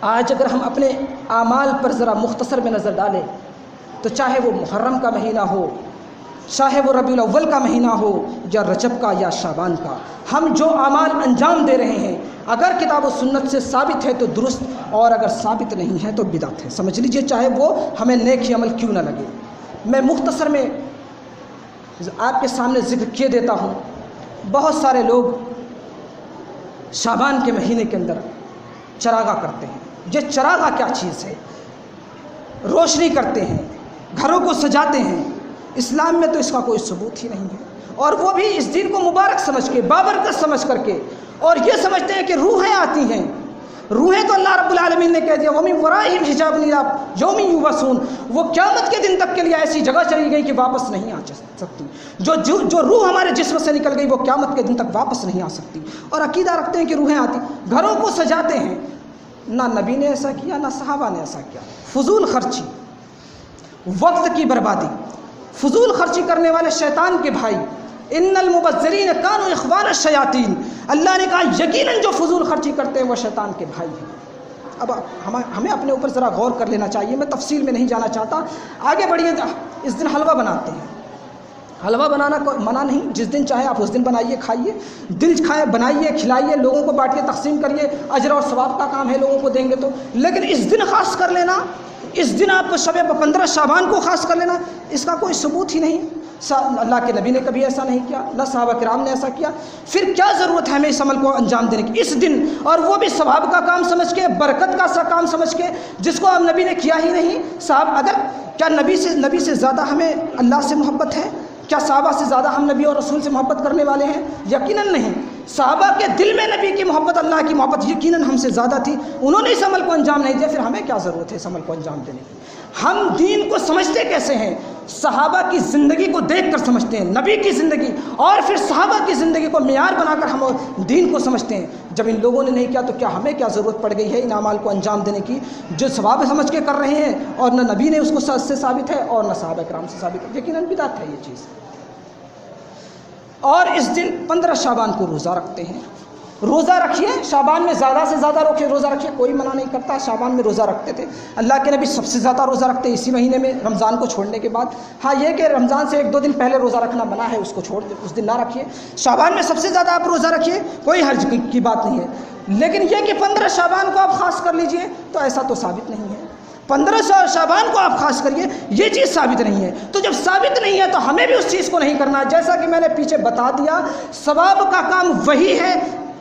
آج اگر ہم اپنے اعمال پر ذرا مختصر میں نظر ڈالیں تو چاہے وہ محرم کا مہینہ ہو، چاہے وہ ربیع الاول کا مہینہ ہو، یا رجب کا یا شعبان کا، ہم جو اعمال انجام دے رہے ہیں اگر کتاب و سنت سے ثابت ہے تو درست، اور اگر ثابت نہیں ہے تو بدعت ہے، سمجھ لیجئے، چاہے وہ ہمیں نیک عمل کیوں نہ لگے۔ میں مختصر میں آپ کے سامنے ذکر کیے دیتا ہوں۔ بہت سارے لوگ شعبان کے مہینے کے اندر چراغاں کرتے ہیں۔ یہ چراغاں کیا چیز ہے؟ روشنی کرتے ہیں، گھروں کو سجاتے ہیں، اسلام میں تو اس کا کوئی ثبوت ہی نہیں ہے، اور وہ بھی اس دن کو مبارک سمجھ کے، بابرکت سمجھ کر کے، اور یہ سمجھتے ہیں کہ روحیں آتی ہیں۔ روحیں تو اللہ رب العالمین نے کہہ دیا وَمِن وَرَائِهِمْ حِجَابٌ إِلَىٰ يَوْمٍ يُبْعَثُونَ، وہ قیامت کے دن تک کے لیے ایسی جگہ چلی گئی کہ واپس نہیں آ سکتی۔ جو روح ہمارے جسم سے نکل گئی وہ قیامت کے دن تک واپس نہیں آ سکتی، اور عقیدہ رکھتے ہیں کہ روحیں آتی۔ گھروں کو سجاتے ہیں، نہ نبی نے ایسا کیا نہ صحابہ نے ایسا کیا۔ فضول خرچی، وقت کی بربادی، فضول خرچی کرنے والے شیطان کے بھائی، ان المبذرین کانوا اخوان الشیاطین، اللہ نے کہا یقیناً جو فضول خرچی کرتے ہیں وہ شیطان کے بھائی ہیں۔ اب ہمیں اپنے اوپر ذرا غور کر لینا چاہیے، میں تفصیل میں نہیں جانا چاہتا، آگے بڑھیے۔ اس دن حلوہ بناتے ہیں، حلوہ بنانا کوئی منع نہیں، جس دن چاہے آپ اس دن بنائیے، کھائیے، دل کھائے، بنائیے، کھلائیے، لوگوں کو بانٹیے، تقسیم کریے، اجر اور ثواب کا کام ہے، لوگوں کو دیں گے تو۔ لیکن اس دن خاص کر لینا، اس دن آپ کو شب 15 شعبان کو خاص کر لینا، اس کا کوئی ثبوت ہی نہیں۔ اللہ کے نبی نے کبھی ایسا نہیں کیا، نہ صحابہ کرام نے ایسا کیا، پھر کیا ضرورت ہے ہمیں اس عمل کو انجام دینے کی اس دن، اور وہ بھی ثواب کا کام سمجھ کے، برکت کا سا کام سمجھ کے، جس کو ہم نبی نے کیا ہی نہیں۔ صاحب اگر کیا نبی سے زیادہ ہمیں اللہ سے محبت ہے؟ کیا صحابہ سے زیادہ ہم نبی اور رسول سے محبت کرنے والے ہیں؟ یقیناً نہیں۔ صحابہ کے دل میں نبی کی محبت، اللہ کی محبت یقیناً ہم سے زیادہ تھی، انہوں نے اس عمل کو انجام نہیں دیا، پھر ہمیں کیا ضرورت ہے اس عمل کو انجام دینے کی؟ ہم دین کو سمجھتے کیسے ہیں؟ صحابہ کی زندگی کو دیکھ کر سمجھتے ہیں، نبی کی زندگی اور پھر صحابہ کی زندگی کو معیار بنا کر ہم دین کو سمجھتے ہیں۔ جب ان لوگوں نے نہیں کیا تو کیا ہمیں کیا ضرورت پڑ گئی ہے ان اعمال کو انجام دینے کی جو ثواب سمجھ کے کر رہے ہیں، اور نہ نبی نے اس کو سے ثابت ہے اور نہ صحابہ کرام سے ثابت ہے؟ یقیناً بدعت ہے یہ چیز۔ اور اس دن 15 شعبان کو روزہ رکھتے ہیں۔ روزہ رکھیے، شعبان میں زیادہ سے زیادہ روزہ رکھیے، کوئی منع نہیں کرتا۔ شعبان میں روزہ رکھتے تھے، اللہ کے نبی سب سے زیادہ روزہ رکھتے اسی مہینے میں رمضان کو چھوڑنے کے بعد۔ ہاں یہ کہ رمضان سے 1-2 دن پہلے روزہ رکھنا منع ہے، اس کو چھوڑ دیں، اس دن نہ رکھیے۔ شعبان میں سب سے زیادہ آپ روزہ رکھیے، کوئی حرج کی بات نہیں ہے، لیکن یہ کہ 15 شعبان کو آپ خاص کر لیجئے تو ایسا تو ثابت نہیں ہے۔ 15 شعبان کو آپ خاص کریے، یہ چیز ثابت نہیں ہے۔ تو جب ثابت نہیں ہے تو ہمیں بھی اس چیز کو نہیں کرنا ہے۔ جیسا کہ میں نے پیچھے بتا دیا، ثواب کا کام وہی ہے،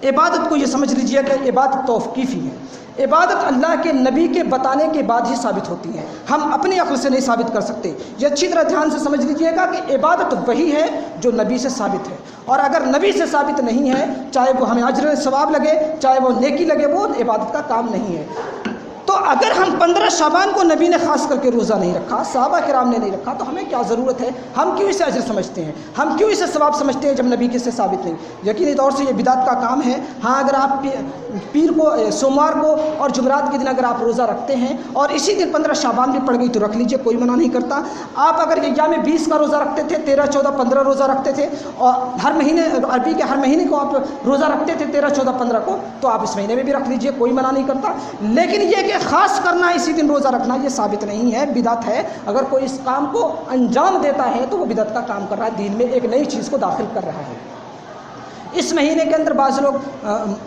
عبادت کو یہ سمجھ لیجئے کہ عبادت توقیفی ہے۔ عبادت اللہ کے نبی کے بتانے کے بعد ہی ثابت ہوتی ہے، ہم اپنی عقل سے نہیں ثابت کر سکتے۔ یہ اچھی طرح دھیان سے سمجھ لیجئے گا کہ عبادت وہی ہے جو نبی سے ثابت ہے، اور اگر نبی سے ثابت نہیں ہے، چاہے وہ ہمیں اجر ثواب لگے، چاہے وہ نیکی لگے، وہ عبادت کا کام نہیں ہے۔ تو اگر ہم 15 شعبان کو نبی نے خاص کر کے روزہ نہیں رکھا، صحابہ کرام نے نہیں رکھا، تو ہمیں کیا ضرورت ہے؟ ہم کیوں اسے اجر سمجھتے ہیں؟ ہم کیوں اسے ثواب سمجھتے ہیں جب نبی کے سے ثابت نہیں؟ یقینی طور سے یہ بدعت کا کام ہے۔ ہاں اگر آپ پیر کو، سوموار کو اور جمعرات کے دن اگر آپ روزہ رکھتے ہیں اور اسی دن 15 شعبان بھی پڑ گئی تو رکھ لیجئے، کوئی منع نہیں کرتا۔ آپ اگر ایام 20 کا روزہ رکھتے تھے، 13، 14، 15 روزہ رکھتے تھے، اور ہر مہینے عربی کے ہر مہینے کو آپ روزہ رکھتے تھے 13، 14، 15 کو، تو آپ اس مہینے میں بھی رکھ لیجئے، کوئی منع نہیں کرتا۔ لیکن یہ کہ خاص کرنا اسی دن روزہ رکھنا، یہ ثابت نہیں ہے، بدعت ہے۔ اگر کوئی اس کام کو انجام دیتا ہے تو وہ بدعت کا کام کر رہا ہے، دین میں ایک نئی چیز کو داخل کر رہا ہے۔ اس مہینے کے اندر بعض لوگ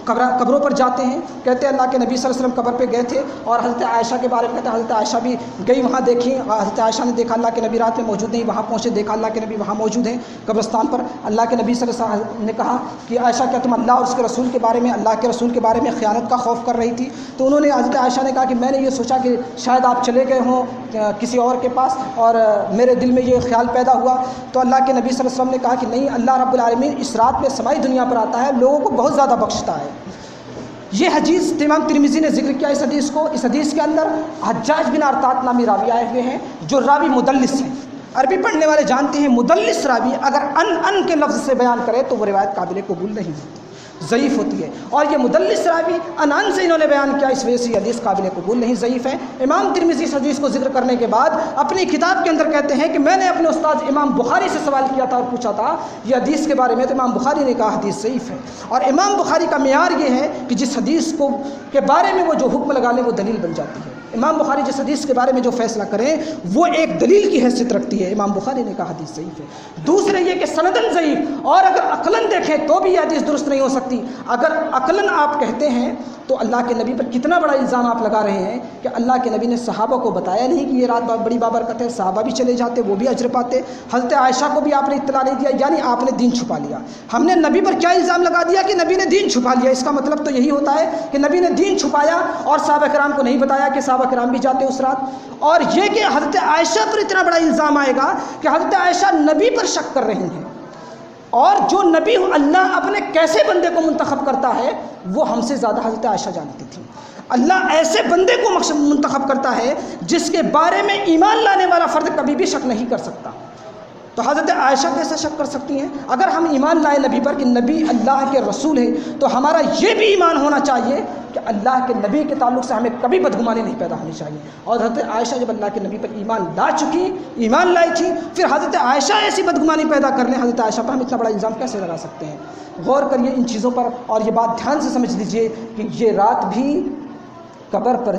قبروں پر جاتے ہیں، کہتے ہیں اللہ کے نبی صلی اللہ علیہ وسلم قبر پہ گئے تھے، اور حضرت عائشہ کے بارے میں کہتے ہیں حضرت عائشہ بھی گئی، وہاں دیکھی، حضرت عائشہ نے دیکھا اللہ کے نبی رات میں موجود نہیں، وہاں پہنچے، دیکھا اللہ کے نبی وہاں موجود ہیں قبرستان پر۔ اللہ کے نبی صلی اللہ علیہ وسلم نے کہا کہ عائشہ کیا تم اللہ اور اس کے رسول کے بارے میں، اللہ کے رسول کے بارے میں خیانت کا خوف کر رہی تھی؟ تو انہوں نے، حضرت عائشہ نے کہا کہ میں نے یہ سوچا کہ شاید آپ چلے گئے ہوں کسی اور کے پاس، اور میرے دل میں یہ خیال پیدا ہوا۔ تو اللہ کے نبی صلی اللہ علیہ وسلم نے کہا کہ نہیں، اللہ رب العالمین اس رات میں سمائی دنیا پر آتا ہے، لوگوں کو بہت زیادہ بخشتا ہے۔ یہ حدیث امام ترمذی نے ذکر کیا اس حدیث کو۔ اس حدیث کے اندر حجاج بن ارطاط نامی راوی آئے ہوئے ہیں، جو راوی مدلس ہیں۔ عربی پڑھنے والے جانتے ہیں مدلس راوی اگر ان کے لفظ سے بیان کرے تو وہ روایت قابل قبول نہیں ہوتی۔ ضعیف ہوتی ہے، اور یہ مدلس راوی عنان سے انہوں نے بیان کیا، اس وجہ سے یہ حدیث قابل قبول نہیں، ضعیف ہے۔ امام ترمذی اس حدیث کو ذکر کرنے کے بعد اپنی کتاب کے اندر کہتے ہیں کہ میں نے اپنے استاد امام بخاری سے سوال کیا تھا اور پوچھا تھا یہ حدیث کے بارے میں، تو امام بخاری نے کہا حدیث ضعیف ہے۔ اور امام بخاری کا معیار یہ ہے کہ جس حدیث کے بارے میں وہ جو حکم لگا لیں وہ دلیل بن جاتی ہے۔ امام بخاری جس حدیث کے بارے میں جو فیصلہ کریں وہ ایک دلیل کی حیثیت رکھتی ہے۔ امام بخاری نے کہا حدیث ضعیف ہے۔ دوسرے یہ کہ سندن ضعیف، اور اگر عقلاً دیکھیں تو بھی یہ حدیث درست نہیں ہو سکتی۔ اگر عقلاً آپ کہتے ہیں تو اللہ کے نبی پر کتنا بڑا الزام آپ لگا رہے ہیں کہ اللہ کے نبی نے صحابہ کو بتایا نہیں کہ یہ رات بڑی بابرکت ہے، صحابہ بھی چلے جاتے، وہ بھی اجر پاتے، حضرت عائشہ کو بھی آپ نے اطلاع نہیں دیا، یعنی آپ نے دین چھپا لیا۔ ہم نے نبی پر کیا الزام لگا دیا کہ نبی نے دین چھپا لیا، اس کا مطلب تو یہی ہوتا ہے کہ نبی نے دین چھپایا اور صحابہ کرام کو نہیں بتایا کہ صحابہ کرام بھی جاتے اس رات۔ اور یہ کہ حضرت عائشہ پر اتنا بڑا الزام آئے گا کہ حضرت عائشہ نبی پر شک کر رہی ہیں، اور جو نبی اللہ اپنے کیسے بندے کو منتخب کرتا ہے وہ ہم سے زیادہ حضرت عائشہ جانتی تھی۔ اللہ ایسے بندے کو منتخب کرتا ہے جس کے بارے میں ایمان لانے والا فرد کبھی بھی شک نہیں کر سکتا، تو حضرت عائشہ کیسے شک کر سکتی ہیں؟ اگر ہم ایمان لائے نبی پر کہ نبی اللہ کے رسول ہے تو ہمارا یہ بھی ایمان ہونا چاہیے کہ اللہ کے نبی کے تعلق سے ہمیں کبھی بدگمانی نہیں پیدا ہونی چاہیے۔ اور حضرت عائشہ جب اللہ کے نبی پر ایمان لائی تھی، پھر حضرت عائشہ ایسی بدگمانی پیدا کر لیں، حضرت عائشہ پر ہم اتنا بڑا الزام کیسے لگا سکتے ہیں؟ غور کریے ان چیزوں پر، اور یہ بات دھیان سے سمجھ لیجئے کہ یہ رات بھی قبر پر